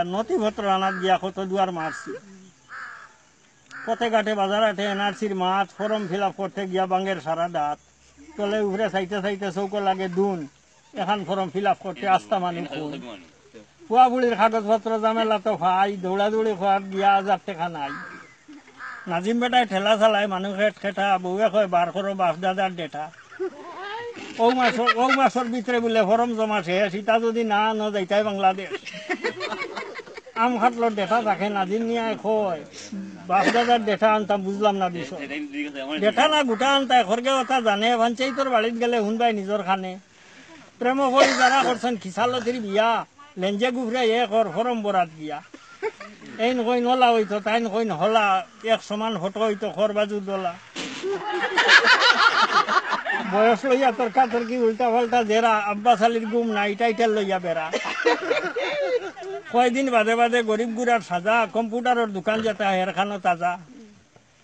আর নথিপত্র আনার গিয়া কত দুয়ার মারছি, পথে ঘাটে বাজার হাটে এনআরসির মাঠ ফর্ম ফিল আপ করতে গিয়া বাঙ্গের সারা দাঁত তলে উপরে চাইতে চাইতে চৌকো লাগে দুন, এখন ফর্ম ফিল আপ করতে আস্তা মানুষ খুন, পুয়া বুড়ির কাগজপত্র জামেলা তো ভাই দৌড়াদৌড়ি খোয়ার গিয়া 1000 টাকা নাই। নাজিম বেটায় ঠেলা চালায় মানুষের খেটা, বউয়ে কয় বার করো বাপ দাদার ডেটা। ও মাসের ভিতরে বলে ফরম জমা শেষ, ইটা যদি না যাইতাই বাংলাদেশ। আম খাটলো ডেটা থাকে, নাজিম নিয়ে কয় বাপ দাদার ডেটা আনতাম, বুঝলাম না বিষয়। ডেটা না গোটা আনতায় খরগে কথা জানে, ভানছেই তোর বাড়িতে গেলে শুনবাই নিজর খানে। প্রেম করি যারা করছেন খিসালতির বিয়া, লেঞ্জে গুফরে কর ফরম বরাত গিয়া। এই কই নলা হইতো, তাই কই হলা, এক সমান ফটো হইতো খর বাজু দলা। বয়স লইয়া তোর কাতর কি উল্টা পাল্টা জেরা, আব্বা শালির গুম নাই টাইটেল লইয়া বেড়া। কয়দিন বাদে বাদে গরিব গুড়ার সাজা, কম্পিউটারের দোকান যেতে হেরখানো তাজা।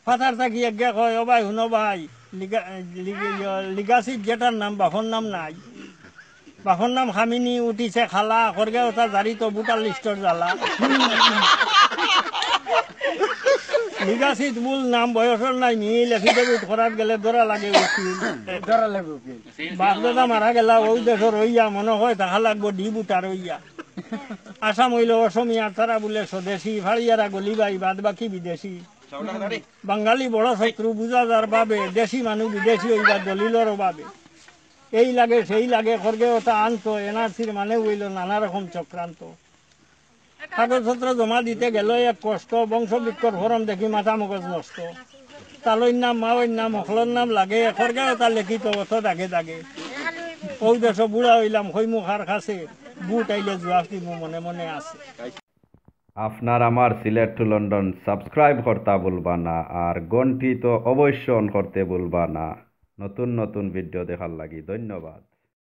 ফাতার থাকি এগে কয় ও ভাই শুনো ভাই, লিগাসির যেটার নাম বাফর নাম নাই, বাফর নাম খামিনি উঠিছে খালা, খরগে ওটা জারি তো বুটার লিস্টর জ্বালা। লিগাসিত মূল নাম বয়সের নাই মিল, এফিডেভিট করার গেলে দরা লাগে উকিল। বাপ দাদা মারা গেলা ওই দেশর হইয়া, মনে হয় দেখা লাগবো ডি বুটার হইয়া। আসাম হইল অসমিয়া, তারা বলে স্বদেশী, ভাড়িয়ারা গলিবাই বাদ বাকি বিদেশি। বাঙালি বড় শত্রু বুঝা যার বাবে, দেশি মানুষ বিদেশি হইবা দলিলর অভাবে। এই লাগে সেই লাগে খরগে ওটা আনতো, এনআরসির মানে হইল নানা রকম চক্রান্ত। কাগজপত্র জমা দিতে গেল এক কষ্ট, বংশবৃক্ষর ফরম দেখি মাথা মগজ নষ্ট। তালইর নাম মাওয়ের নাম অখলর নাম লাগে, খরগে ওটা লিখিত অত দাগে দাগে। ওই দেশ বুড়া হইলাম খৈমুখ আর কাছে, বুট আইলে জবাব দিব মনে মনে আছে। আপনার আমার সিলেট টু লন্ডন সাবস্ক্রাইব করতে ভুলবা না, আর ঘন্টি তো অবশ্যই অন করতে ভুলবা না। নতুন নতুন ভিডিও দেখার লাগি ধন্যবাদ।